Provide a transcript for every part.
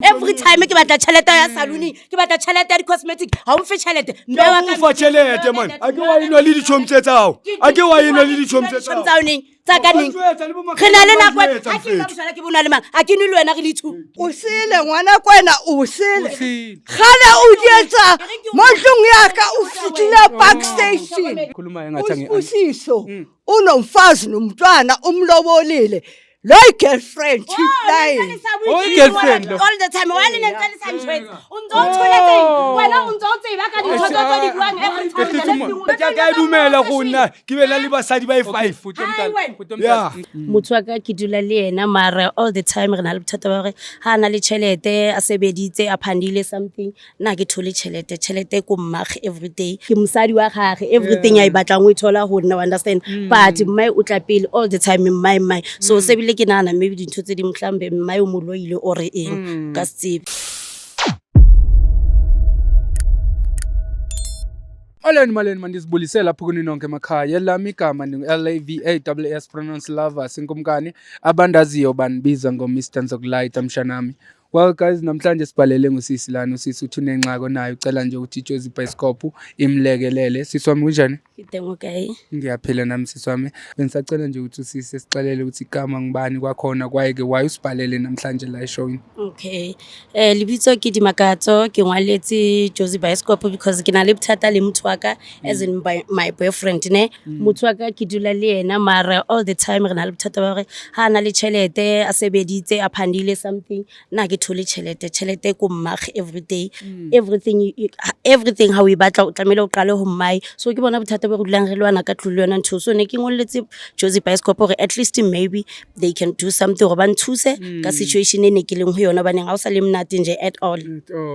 Every time ke batla tšhelete ya salon, ke batla tšhelete ya di-cosmetic, ha o mfe tšhelete. Ufa tšhelete man. A ke wa inwa le ditšhomo tsa A ke wa inwa le ditšhomo tsa hao. Tsa ka neng. Re na le nako ha ke nna bosala ke bona le mang. A ke nwe le wena re le two. O sele ngwana kwena o sele. Gale o dietsa mo tlong ya ka o fitile park station. Khuluma engathi Usiso unomfazi nomntwana umlobolile. Lo girlfriend lying. girlfriend All the time. Why didn't tell us I'm unzothola wena unzotseba ka ditho tso di buang every time. Ke dumela go nna ke bela le basadi ba 5. Yeah. Motho wa ka ke dula le yena mara all the time re na le bothata ba gore ha na le tšhelete a sebeditse a phandile something na ke thole tšhelete ko mmage every day ke mosadi wa gage everything I batlang o ithola go nna understand but mmai o tla pele all the time mmai so sebile ke nana maybe dintho tse di mhlambe mmai o moloile o re eng ka tsebe. Maleni mandisibulisela lapho kuni nonke emakhaya lami igama LAVAWS pronounce lover sinkumkani abandaziyo banibiza ngoMr Nzokulayita mshanami. Well guys, namhlanje sibhalele ngusisi lana usisi uthi unenxako nayo ucela nje ukuthi iJozi Bioscope imlekelele. Sisi wami kunjani? Ngithenga okay. Ngiyaphila nami sisi wami. Bengisacela nje ukuthi usisi sixelele ukuthi igama ngibani kwakhona kwayeke why usibhalele namhlanje la eshowini. Okay. Libitso ke Dimakatso ke ngwaletse Jozi Bioscope because ke na le bothata le motho wa ka as in my boyfriend ne. Motho wa ka ke dula le yena mara all the time re na le bothata ba gore ha na le tšhelete a sebeditse a phandile something na ke thole tšhelete ko mmage every day everything how we batla o tlamele o qale ho mmai so ke bona bothata ba go dulang re lwana ka tlolo yona ntho so ne ke ngolletse Jozi Bioscope gore at least maybe they can do something go ba nthuse ka situation e ne ke leng ho yona ba neng ha o sa le mnati nje at all.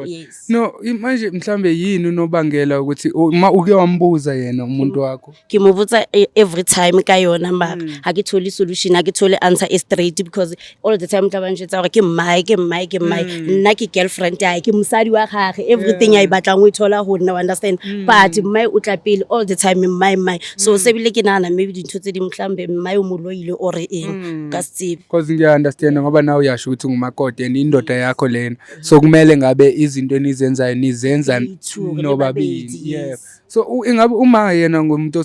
Yes. No manje mhlambe yini unobangela ukuthi uma uke wambuza yena umuntu wakho? Ke mo botsa every time ka yona mara ha ke thole solution ha ke thole answer straight because all the time tla ba ntsetsa gore ke mmai nna ke girlfriend ya ke mosadi wa gage everything I batlang o ithola go nna understand but mmai o tla pele all the time mmai so sebile ke nana maybe dintho tse di mhlambe mmai o moloile o re eng ka tsebe because ngiya understand ngoba nawe uyasho ukuthi ngumakoti and indoda yakho lena so kumele ngabe izinto enizenzayo nizenza nobabili. Yeah. So ingabe uma yena ngumuntu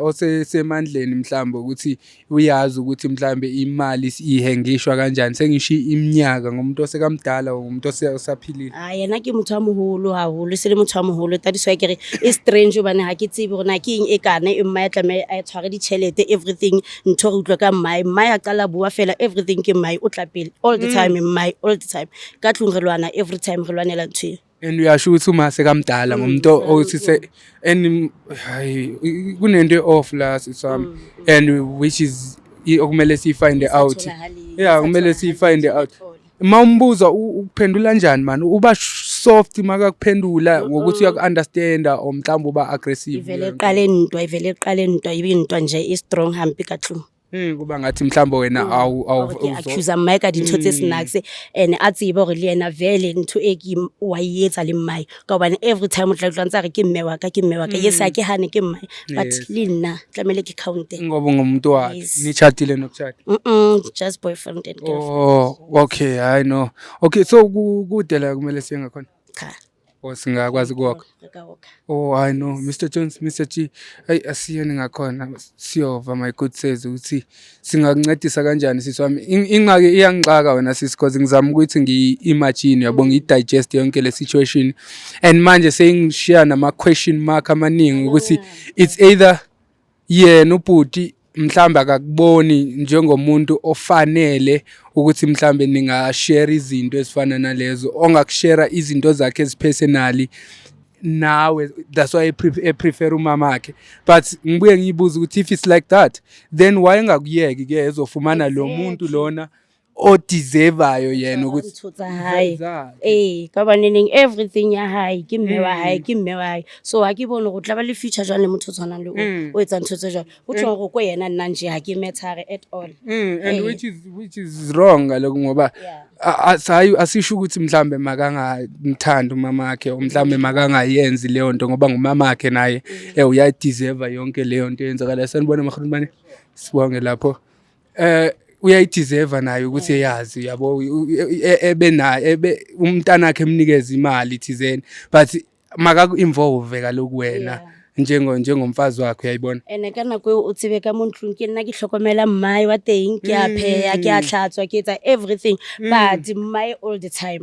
osesemandleni mhlambe ukuthi uyazi ukuthi mhlambe imali ihengishwa kanjani sengishi iminyaka ngomuntu osekamdala umuntu osaphilile. Yena ke motho wa moholo haholo se le motho wa moholo ta diswa ke re e strange bana ha ke tsebe gore na ke eng e kana e mmai tla a tshware di tšhelete everything ntho re utlwa ka mmai a qala bua fela everything ke mmai o tla pele all the time mmai all the time ka tlong re lwana every time re lwanela ntho. And uyasho ukuthi uma sekamdala ngomuntu osise and kunento off la sisami and which is okumele si find out. Yeah, kumele si find out. Mawumbuza uphendula kanjani man uba soft makakuphendula ngokuthi uyakunderstanda or mhlawumbe uba aggressive. Ivele iqale ntwa ibe intwa nje i strong hampi ka tlong. Kuba ngathi mhlambe wena accuse mmai ka dintho tse snacks and a tseba gore le yena vele ntho e ke wa yetsa le mmai ka bana every time o tla tlantsa re ke mme wa ka yes a ke hane ke mmai but le nna tlamele ke count ngoba ngumuntu wakhe ni chatile nokuchat just boyfriend and girlfriend. Oh okay I know. Okay so kude la kumele singakhona Cha singakwazi kwakho. Oh I know Mr Jones Mr G asiyeni ngakhona siyova my good says ukuthi singakuncedisa kanjani siswami ingxaki iyangixaka wena sisi because ngizama ukuthi ngiimagine yabo ngidigest yonke le situation and manje sengishare nama question mark amaningi ukuthi it's either yena ubhuti mhlamba akakuboni njengomuntu ofanele ukuthi mhlambe ningashare izinto ezifana nalezo ongakushare izinto zakhe ezipersonally nawe that's why I prefer umama wakhe but ngibuye ngiyibuza ukuthi if it's like that then why ngakuyeki ke ezofumana lo muntu lona o deserveayo yena ukuthi thotsa hayi ka baneneng everything ya hayi ke mme wa hayi so ha ke bone go tla ba le future jwa le motho tsana le o etsa ntho tse jwa o tlo go yena nna nje ha ke methare at all and which is wrong lokho ngoba asisho ukuthi mhlambe makangamthanda umama wakhe mhlambe makangayenzi leyo nto ngoba ngumama wakhe naye uyadeserve yonke leyo nto yenzakala sanibona mahulumane sibonge lapho uyayideserve nayo ukuthi yazi yabo umntana wakhe emnikeza imali thizeni but makaku involve kaloku wena njengomfazi wakhe uyayibona. Ene ka nako eo o tsebe ka mo ntlong ke nna ke hlokomela mmae wa teng ke a pheya ke a hlatswa ke etsa everything but mmae all the time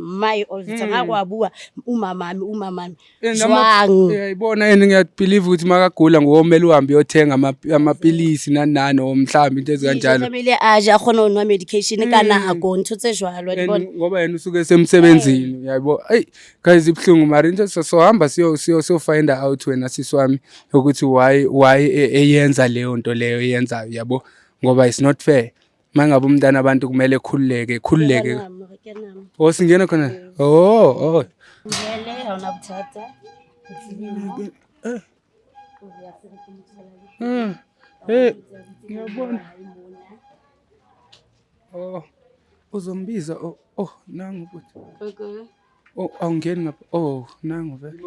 ha go a bua umamami jwang uyayibona and ngiyabelieve ukuthi makagula ngomele uhambe uyothenga amapilisi nani omhlamba into ezikanjalo family aja khona onwa medication kana ako ntho tse jwalo yabona ngoba yena usuke semsebenzini uyayibona hey guys ibhlungu mari into so hamba siyo find out wena siswami ukuthi why eyenza leyo nto leyo eyenzayo yabo ngoba it's not fair mangabe umntana abantu kumele khululeke singena khona ngele awunabuthatha ngiyabona uzombiza nangu ukuthi awungeni ngapha nangu vele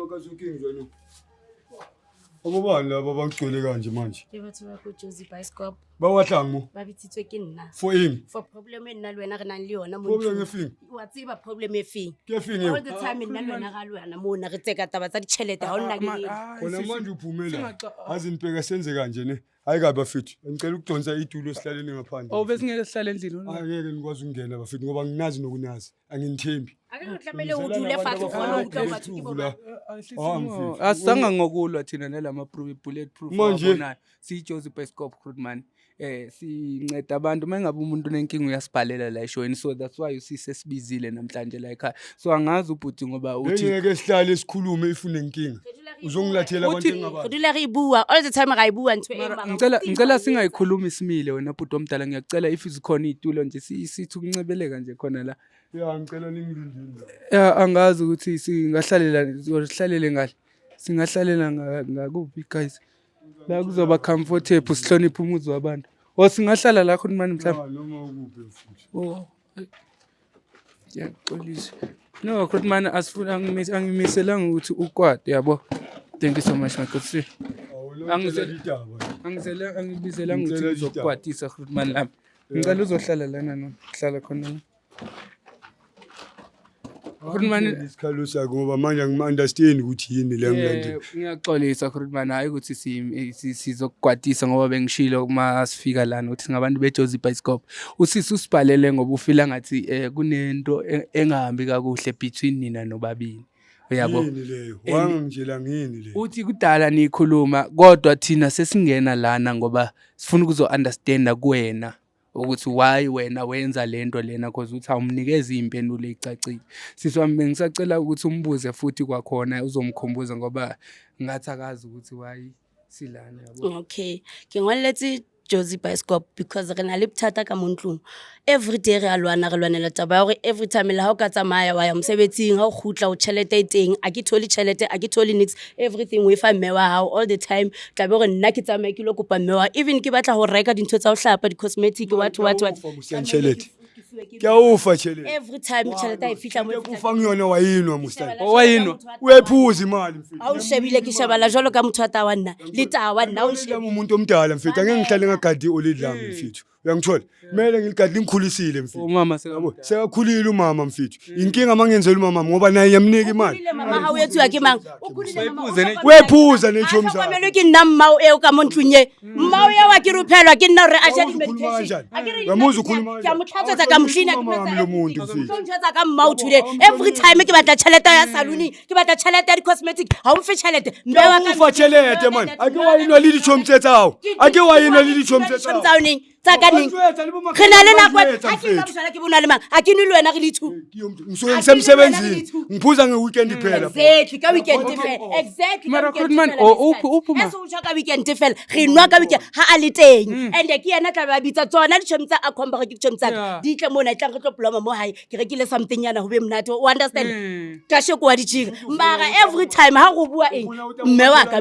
Abobani laba bangcwele kanje manje? Ke batho ba go Jozi Bioscope. Ba watlang mo? Ba bitsitswe ke nna. For him. For problem nna le wena re nang le yona mo. Problem e feng? Wa tseba problem e feng? Ke feng eo? All the time nna le wena ga le wena mo na re tseka taba tsa ditšhelete ha ona ke eng. Khona manje uphumela. Azinibheka senze kanje ne. Ayikabi bafethu. Ngicela ukudonsa itulo sihlaleni ngaphandle. Besingeke sihlale endlini. Angeke nikwazi ukungena bafethu ngoba nginazi nokunazi. Anginithembi. Ake ngihlamele udule fathi khona ukuthi bathu kibo. Asanga ngokulwa thina nelama bulletproof abona siJozi Bioscope Grootman sinceda abantu mangabe umuntu unenkinga uyasibhalela la eshowini so that's why you see sesibizile namhlanje la ekhaya so angazi ubhuti ngoba uthi ngeke sihlale esikhulume ifune inkinga uzongilathela abantu engabazi udula re ibua all the time ga ibua ntwe ngicela singayikhuluma isimile wena bhuti omdala ngiyacela if izikhona itulo nje sithi ukuncebeleka nje khona la ngicela ningilindile angazi ukuthi singahlalele ngahle singahlalela ngakuphi guys la kuzoba comfortable sihloniphe umuzi wabantu singahlala la khona manje mhlawumbe noma ukuphi futhi yaxolisa no Grootman asifuna angimiselanga ukuthi ukwade yabo thank you so much my good sir angibizela ukuthi uzokwadisa Grootman lami ngicela uzohlala lana nohlala khona Grootman isikhalo sakho ngoba manje angima-understand ukuthi yini le ngilandela. Ngiyaxolisa Grootman hayi ukuthi sizokugwadisa ngoba bengishilo uma sifika lana ukuthi ngabantu beJozi Bioscope usisi usibhalele ngoba ufila ngathi kunento engahambi kakuhle between nina nobabini uyabo yini leyo wangitshela ngini le uthi kudala nikhuluma kodwa thina sesingena lana ngoba sifuna ukuzo-understanda kuwena ukuthi why wena wenza lento lena because uthi awumnikeza impendulo ecacile siswami ngisacela ukuthi umbuze futhi kwakhona uzomkhumbuza ngoba ngathi akazi ukuthi why silana yabo okay ke ngwaletse Jozi Bioscope because re na le bothata ka montlong every day re alwanela taba ya gore every time le ha o ka tsamaya wa ya mosebetsing ha o khutla o chelete teng a ke tholi chelete a ke tholi nix everything we fa mewa how all the time tla be gore nna ke tsamaya ke lo kopa mewa even ke batla go reka dintho tsa o hlapa di cosmetic what chelete ke ufa chelete every time chelete e fihla mo ufa ngiyona wayinwa mustani wayinwa uyephuza imali mfethu a o shebile ke shebala jalo ka motho ata wa nna le tawa nna o shebile umuntu omdala mfethu angeke ngihlale ngagadi olidlami mfethu uyangithola kumele ngilgadi ngikhulisile mfethu umama sekakhulile umama mfethu inkinga mangenzela umama ngoba naye yamnika imali mama ha uyethu ya ke mang ukhulile mama wephuza nechomza kwamelo ke nna mmao eo ka montlunye mmao eo a ke ruphelwa ke nna re a ja di medication ngamuza ukhuluma ke a motlhatsetsa ka mhlina ke lo muntu mfethu ntshwetsa ka mmao today every time ke batla chelete ya saluni ke batla chelete ya di cosmetic ha o mfe chelete mbewa ka ufa chelete man ake wayinwa le dichomtsetsawo ake wayinwa le dichomtsetsawo tsaka ning re na le nako a ke ka mosala ke bona le mang a ke nwe le wena re le thu ngisuke ngisemsebenzini ngiphuza ngeweekend phela exactly ka weekend phela exactly mara Grootman uphuma so ka weekend phela re nwa ka weekend ha a le teng and ke yena tla ba bitsa tsona di chomtsa a khomba ke chomtsa di tle mona tla re tlo ploma mo hae ke rekile something yana ho be mnate o understand ka sheko wa di chiga mara every time ha go bua eng mme wa ka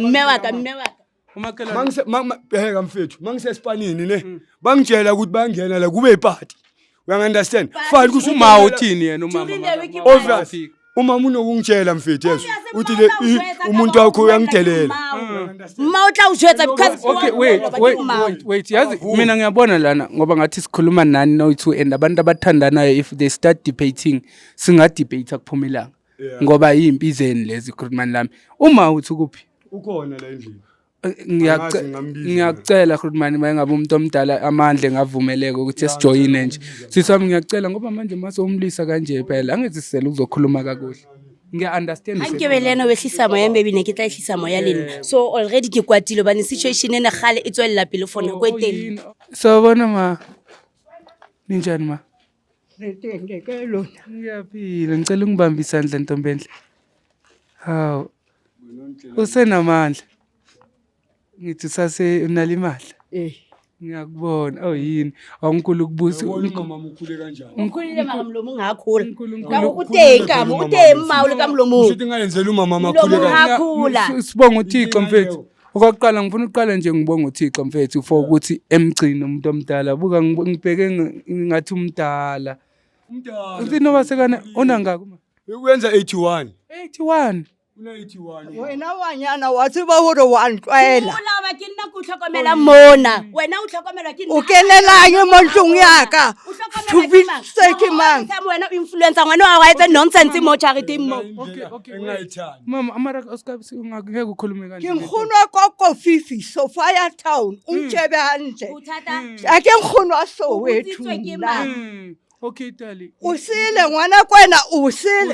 heka mfethu mangisespanini ne bangitshela ukuthi bayangena la kube iparty uyangunderstand fine kusuma uthini yena umama obvious umama unokungitshela mfethu yeso uthi le umuntu wakho uyangidelela Mawutla ujwetsa because Okay, wait. Yazi mina ngiyabona lana ngoba ngathi sikhuluma nani no2 and abantu abathandanayo if they start debating singa-debate kuphumelanga. Ngoba yimpi zeni lezi khulumani lami. Uma uthi kuphi? Ukhona la endlini. Ngiyacela khulumani mayengabe umuntu omdala amandla ngavumeleka ukuthi sijoyine nje. Sisami ngiyacela ngoba manje mase umlisa kanje phela angizisela uzokhuluma kakuhle. Ngiya-understand. Hankebelena wehlisa moya maybe ne ke tla ehlisa moya lena. So already ke kwatile bane situation ena khale e tswella pele for nako e teng. So bona ma. Ninjani ma? Retendeke lona. Ngiyaphila ngicela ungibambe isandla Ntombenhle. Hawu. Usenamandla. Ngithi sase unalimahla. Ngiyakubona. Oh yini? Awunkulu kubusi. Mama ukhule kanjani? Ngikhulile makamlomo ungakhula. Ngakho uteka, utemawule kamlomo. Usithi ngayenzela umama amakhule kanjani? Sibonga uThixo mfethu. Okokuqala ngifuna uqala nje ngibonga uThixo mfethu for ukuthi emgcina umuntu omdala. Buka ngibheke ngathi umdala. Uthi noba sekana onangaka uma? Ukwenza 81. 81. Wena wanyana wathi ba hore wa ntwela. Ulaba ke nna ku tlhokomela mona. Wena u tlhokomela ke nna. O kenelanye mo ntlong yaka. To be sake man. Wena influencer ngwana wa etsa nonsense mo charity mo. Okay. Mama amara usikabisi ungeke ukhulume kanje. Ke ngkhunwa kokko Fifi Sophia Town umtshebe hantle. Uthata. Ake ngkhunwa so wethu. Okay Tali. Usile ngwana kwena usile.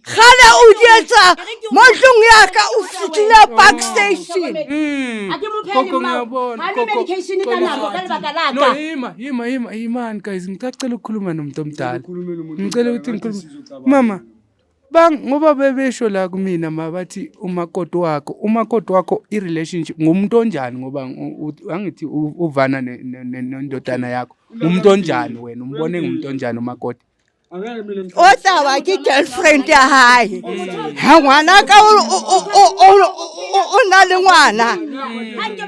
Khale o dietsa mo ntlong yaka o fitile park station. Ake mo phele ma. Hana medication ka nako ka lebaka laka. No yima guys ngicela ukukhuluma nomuntu omdala. Ngicela ukuthi ngikhulume. Mama ngoba bebesho la kumina mabathi umakoti wakho i-relationship ngumuntu onjani ngoba angithi uvana nendodana yakho umuntu onjani wena umbone ngumuntu onjani umakoti Otaba ke girlfriend ya hae. Ha ngwana ka o na le ngwana.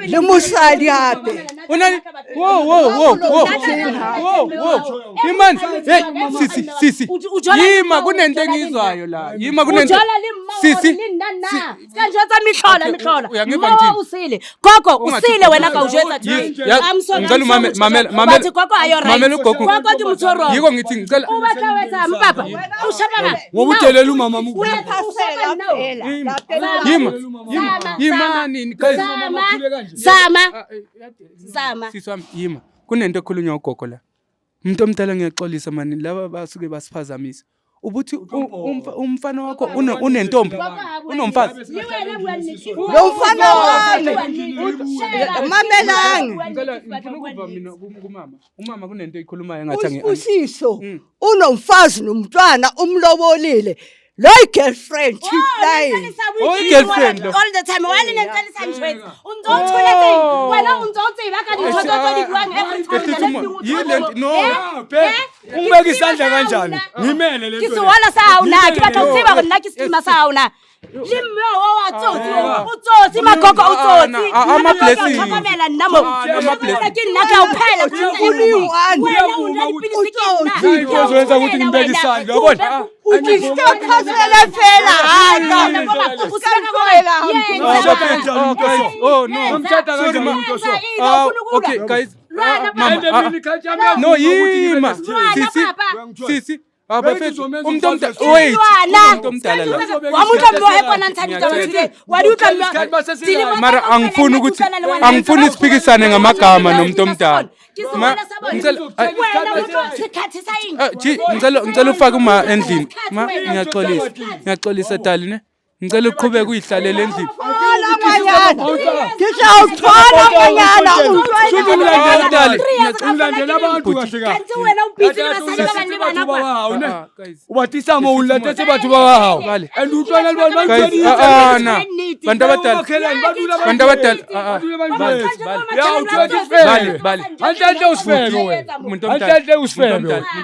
Le mosadi hape. Unani wo Iman sisi yima kunento engizwayo la yima kunento sisi kanjotsa mihlola uyangiva usile gogo usile wena ka ujwetsa ngicela mamela gogo ayo right mamela ugogo gogo ke muthoro yiko ngithi ngicela ubatla wetsa mpapa ushapaka ngokudelela umama yima nini guys Sama siswami yima kunento ekhulunywa ugogo la umuntu omdala ngiyaxolisa mani laba basuke basiphazamisa ubuthi umfana wakho unentombi unomfazi lo mfana wami mamelanga ngicela ukuva mina umama kunento ekhulumayo ngathi usiso unomfazi nomntwana umlobolile lo girlfriend cheap line girlfriend all the time wena nentalisa njwethu unzothuleke wena unzotsiba ka dithoto di buang yilento no ungibeka isandla kanjani ngimele lento kisiwala sauna ke batla utsiba go nna ke stima sauna limme wa tsotsi utsotsi magogo utsotsi ama blessing thokomela nnamo ke nna ka uphela uzowenza ukuthi ngibeke isandla yabona utisitokasele phela haka oh no okay guys no yima sisi abafethu umuntu wait umuntu omdala la wamuntu mmohe kona nthabika bathile wadutla mara angifuni isiphikisane ngamagama nomuntu omdala ngicela ufake uma endlini ngiyaxolisa Tali ne ngicela uqhubeke uyihlalele endlini ngizawuthwala manyana umlandela abantu kahle kanti wena ubhizi basali babalibana kwa ubatisa mo ulathe bathu bahawo and utwana na bantu abadala anhle usifebe wena umuntu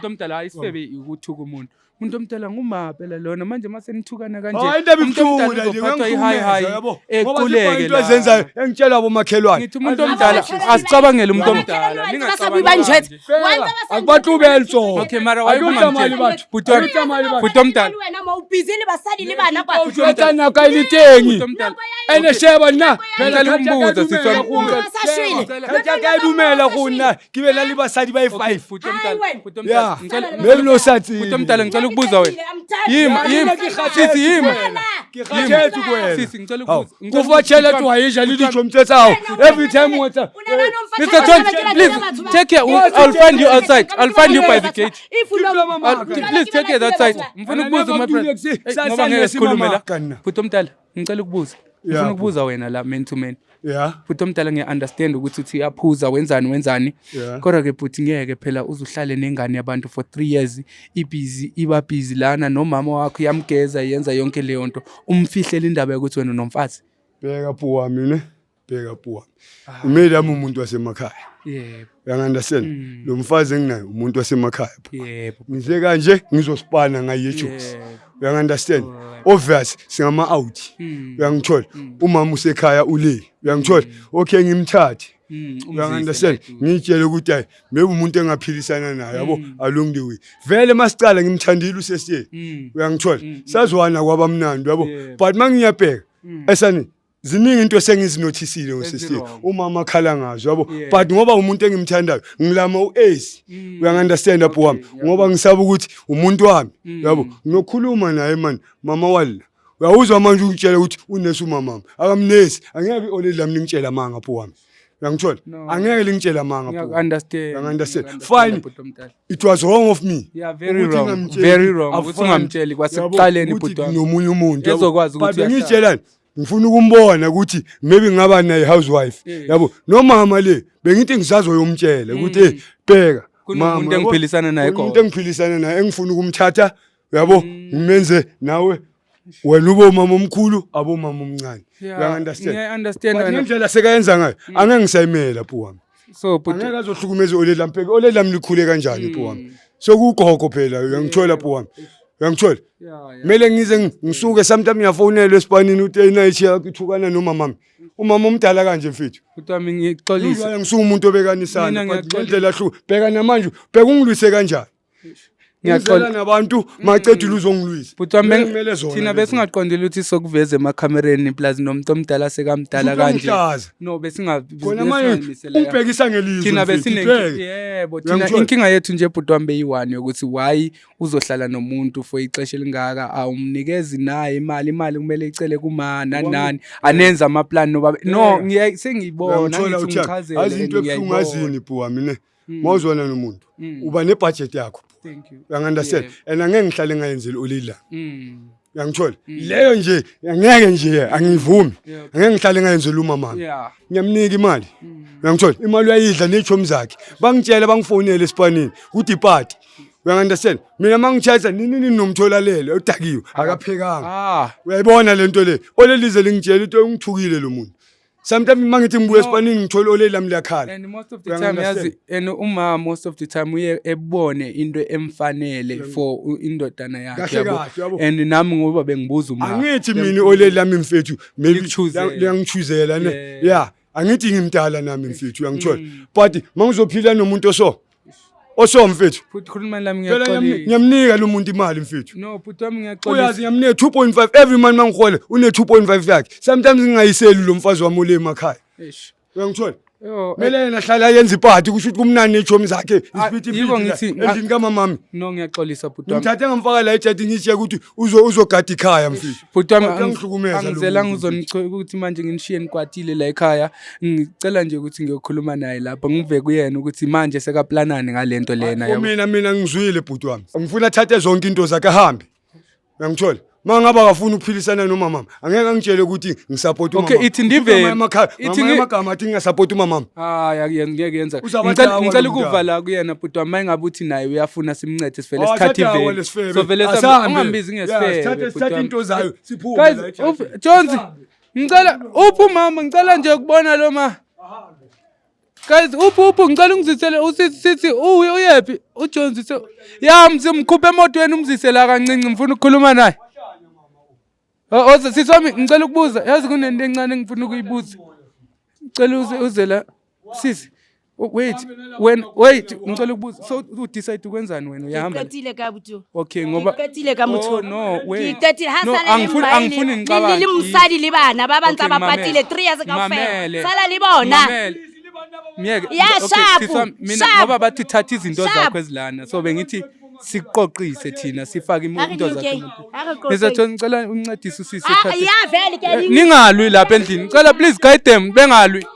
omdala ayisifebe ukuthuka umuntu umuntu omdala ngumaphela lona manje mase nithukana kanje Hayi into ebuhlungu la uzophathwa i-high yabo. equleke Into ezenzayo engitshela abomakhelwane. ngithi umuntu omdala asicabangele umuntu omdala Basabuyibanjwe. Akubahlubeli so. Okay mara Akutamali bathu. Bhuti omdala wena mawubhizile basali le bana kwa Uthatha naka ilitengi. Bhuti omdala Ene sheba na. ngicela ukumbuza siswami Ngiyakayidumela kuna kibela libasadi bayi5. Bhuti omdala Bhuti Yeah. omdala Melo sathi. Bhuti omdala ngicela ukubuza wena yima sisi yima Ngikhathethe kuwena. sisi ngicela ukubuza Kufatshela tu wayesha lithi umthethawo. Every time water. Mr. John, please take care. I'll find you outside. I'll find you by the gate. Please take care that side. Mfuna ukubuza my friend. Ngoba ngeke sikhulume la. Bhuti omdala, ngicela ukubuza. Ngifuna ukubuza wena la man to man. Yeah. Bhuti omdala ngiya-understand ukuthi uthi uyaphuza wenzani. Yeah. Kodwa ke bhuti ngeke phela uzuhlale nengane yabantu for 3 years iba busy lana nomama wakho yamgeza yenza yonke leyo nto. Umfihlele indaba yokuthi wena unomfazi. Bheka puwa mina. Bheka puwa. Umele ami umuntu wasemakhaya. Yebo. Uyangiunderstand? Lo mfazi enginayo umuntu wasemakhaya. Yebo. Ngize kanje ngizosipana ngaye jokes. Uyangiunderstand? Obvious singama out. Uyangithola? Umama usekhaya ule. Uyangithola? Okay ngimthathe. Uyangiunderstand? Ngitshele ukuthi hayi maybe umuntu engaphilisana naye yabo along the way. Vele masicala ngimthandile usesiye. Uyangithola? Sazwana kwabamnandi yabo. But mangiyabheka esani ziningi into sengizinotisile ngosisiwe umama akhala ngazo yabo but ngoba umuntu engimthandayo ngilama uAce uyangiunderstand apho wami ngoba ngisaba ukuthi umuntu wami yabo nginokhuluma naye man mama walla uyawuzwa manje ukutshela ukuthi unesi umama akamnesi angeke oleli ngitshela manga apho wami uyangithola angeke ngitshela manga apho Understand. Fine it was wrong of me Yeah, very wrong ukuthi ungamtsheli kwasekuqaleni bhuti wami nomunye umuntu ezokwazi ukuthi ngitshelani ngifuna ukumbona ukuthi maybe ngaba naye housewife yabo nomama le bengithi ngisazoyomtshela ukuthi bheka umuntu engiphilisana naye umuntu engiphilisana naye engifuna ukumthatha yabo ngimenze nawe wena ubo mama omkhulu abo mama omncane uyangiunderstand ngendlela sekayenza ngayo angeke ngisayimela pho wami so but angeke azohlukumeza olela mpeke olela likhule kanjani pho wami sokugogo phela uyangithola pho wami uyangithola mele ngize ngisuke sometimes ngiyafonela esipanini uthi enayithi yakithukana nomama umama omdala kanje mfethu wami ngixolisa ngisuke umuntu obekanisana ngendlela hlu bheka namanje bheka ungilwise kanjani ngiyacela nabantu maceda uzongilwisa but thina besingaqondile ukuthi sokuveza emakhamereni plus nomuntu omdala sekamdala kanje no khona manje ubhekisa ngelizwe thina yebo thina inkinga yethu nje but wami beyi1 yokuthi why uzohlala nomuntu for ixesha elingaka awumnikezi naye imali kumele icele kumana nani anenza ama plan no sengiyibona ngithi ngichazele azinto ebuhlungazini bhuwa mina mawuzwana nomuntu uba nebudget yakho. Thank you. Uyangiunderstand? And angeke ngihlale ngayenzeli olila. Uyangithola? Leyo nje angeke nje angivumi. Angeke ngihlale ngayenzeli umama. Ngiyamnika imali. Uyangithola? Imali uyayidla nechomi zakhe. Bangitshela bangifonele esipanini ukuthi iparty. Uyangiunderstand? Mina mangithatha nini nomtholalele udakiwe akaphekanga. Uyayibona lento le. Olelize lingitshela ukuthi ungithukile lo muntu. Sometimes mangithi ngibuye esipanini ngithola olela mlakhala. And most of the time yazi uma most of the time uye ebone into emfanele for indodana yakhe yabo. And nami ngoba bengibuza uma. Angithi mina olela lami mfethu maybe liyangichuzela ne. Yeah, angithi ngimdala nami mfethu uyangithola. But mangizophila nomuntu oso mfethu. Futhi khuluma nami ngiyaqolisa. Ngiyamnika lo muntu imali mfethu. No, futhi wami ngiyaqolisa. Uyazi ngiyamnika 2.5 every month mangihole une 2.5 yakhe. Sometimes ngingayiseli lo mfazi wami ole emakhaya. Uyangithola? Mele yena hlala yenza iparty kusho ukuthi kumnani nechomi zakhe isipithi endini kamamami. No ngiyaxolisa futhi wami. Ngithathe ngamfaka la ejadi ngitshe ukuthi uzogada ikhaya mfethu. Futhi wami angizela ngizonichoka ukuthi manje nginishiye nikwatile la ekhaya. Ngicela nje ukuthi ngiyokhuluma naye lapha ngive kuyena ukuthi manje sekaplanani ngalento lena yabo. Mina ngizwile bhuti wami. Ngifuna thathe zonke into zakhe ahambe. Uyangithola? Mangaba akafuna ukuphilisana nomama angeke angitshele ukuthi ngisupport umama. Okay, ithi ndive ithi ngimagama athi ngingasupport umama. Ngeke yenza. Ngicela ukuvala kuyena but wami ngabe uthi naye uyafuna simncede sivele sikhathi ivele. So vele ungambizi ngesifebe. Thatha into zayo siphume la. Guys, Jones ngicela uphi umama ngicela nje ukubona lo ma. Guys, uphu ngicela ungizisele usithi uyephi uJones mkhuphe emotweni umzise la kancinci ngifuna ukukhuluma naye. Sisi wami ngicela ukubuza yazi kunento encane ngifuna ukuyibuza. Ngicela uze la sisi. Wait ngicela ukubuza so udecide ukwenzani wena uyahamba. Ngiqedile ka butu. Okay ngoba Ngiqedile ka motho. No wait. Ngiqedile angifuni ngicabange. Lili msadi libana babantu abaphatile 3 years kaFela. Sala libona. Miyeke sharp, mina ngoba bathi thatha izinto zakho ezilana so bengithi siqoqise thina sifake into zakhe. Ngizathola ngicela uncedise usisi ya vele ke ningalwi lapha endlini. Ngicela please guide them bengalwi.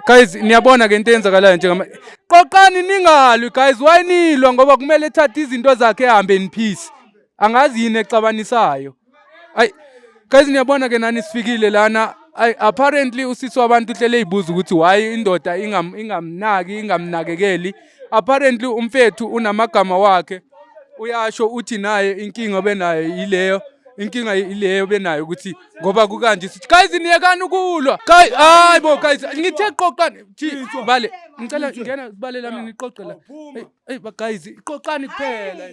Guys niyabona ke into eyenzakalayo njengama qoqani ningalwi guys why nilwa ngoba kumele ethathe izinto zakhe ehambe in peace. Angazi yini ecabanisayo. Ay guys niyabona ke nani sifikile lana. Apparently usisi wabantu uhlele ibuza ukuthi why indoda ingamnakekeli. Apparently umfethu unamagama wakhe. Uyasho uthi naye inkinga benayo ileyo. Inkinga ileyo benayo ukuthi ngoba kukanje sithi guys niyekani ukulwa. Guys hayibo guys ngithe qoqani bale ngicela ngena sibale lami niqoqe la. Hey guys qoqani kuphela.